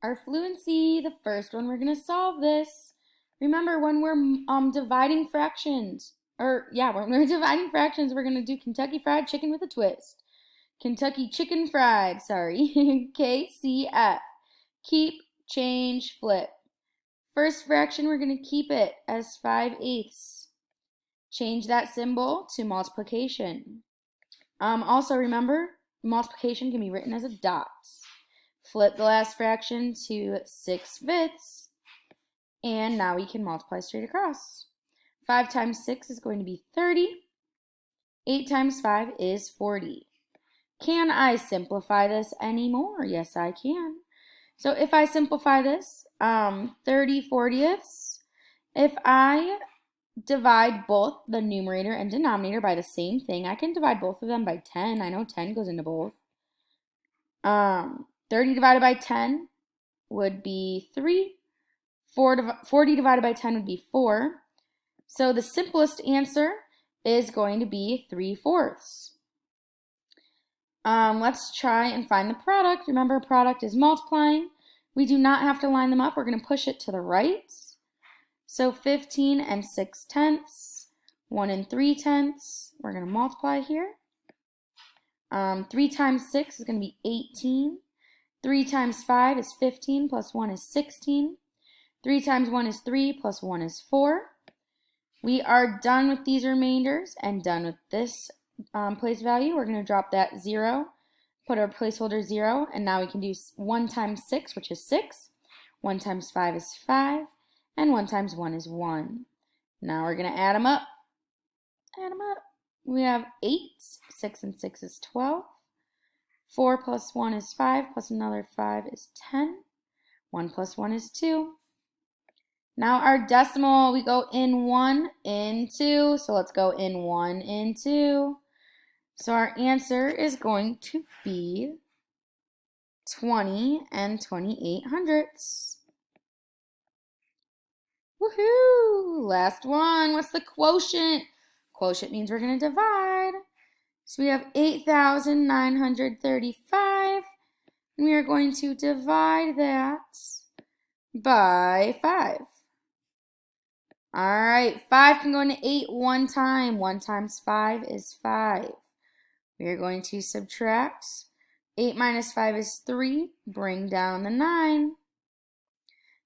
Our fluency, the first one, we're going to solve this. Remember, when we're dividing fractions, when we're dividing fractions, we're going to do Kentucky Fried Chicken with a twist. Kentucky Chicken Fried, sorry. KCF. Keep, change, flip. First fraction, we're going to keep it as 5/8. Change that symbol to multiplication. Also remember, multiplication can be written as a dot. Flip the last fraction to 6/5. And now we can multiply straight across. 5 times 6 is going to be 30. 8 times 5 is 40. Can I simplify this anymore? Yes, I can. So if I simplify this, 30/40ths, if I divide both the numerator and denominator by the same thing, I can divide both of them by 10. I know 10 goes into both. 30 divided by 10 would be 3. 40 divided by 10 would be 4. So the simplest answer is going to be 3/4. Let's try and find the product. Remember, product is multiplying. We do not have to line them up. We're going to push it to the right. So 15 and 6/10, 1 and 3/10. We're going to multiply here. 3 times 6 is going to be 18. 3 times 5 is 15, plus 1 is 16. 3 times 1 is 3, plus 1 is 4. We are done with these remainders and done with this place value. We're going to drop that 0, put our placeholder 0, and now we can do 1 times 6, which is 6. 1 times 5 is 5, and 1 times 1 is 1. Now we're going to add them up. Add them up. We have 8. 6 and 6 is 12. 4 plus 1 is 5, plus another 5 is 10. 1 plus 1 is 2. Now our decimal, we go in 1, in 2. So let's go in 1, in 2. So our answer is going to be 20 and 28/100. Woohoo! Last one. What's the quotient? Quotient means we're going to divide. So we have 8,935. And we are going to divide that by 5. All right, 5 can go into 8 one time. 1 times 5 is 5. We are going to subtract. 8 minus 5 is 3. Bring down the 9.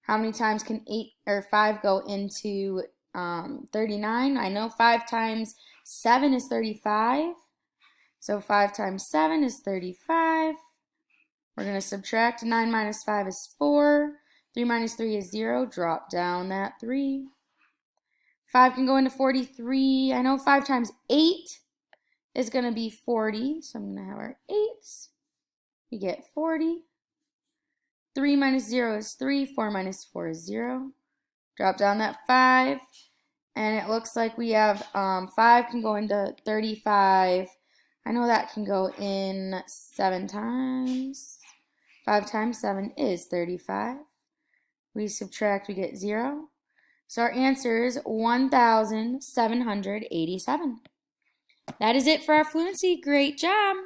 How many times can 5 go into 39? I know 5 times 7 is 35. So 5 times 7 is 35. We're going to subtract. 9 minus 5 is 4. 3 minus 3 is 0. Drop down that 3. 5 can go into 43. I know 5 times 8 is going to be 40. So I'm going to have our 8s. We get 40. 3 minus 0 is 3. 4 minus 4 is 0. Drop down that 5. And it looks like we have 5 can go into 35. I know that can go in 7 times. 5 times 7 is 35. We subtract, we get 0. So our answer is 1,787. That is it for our fluency. Great job!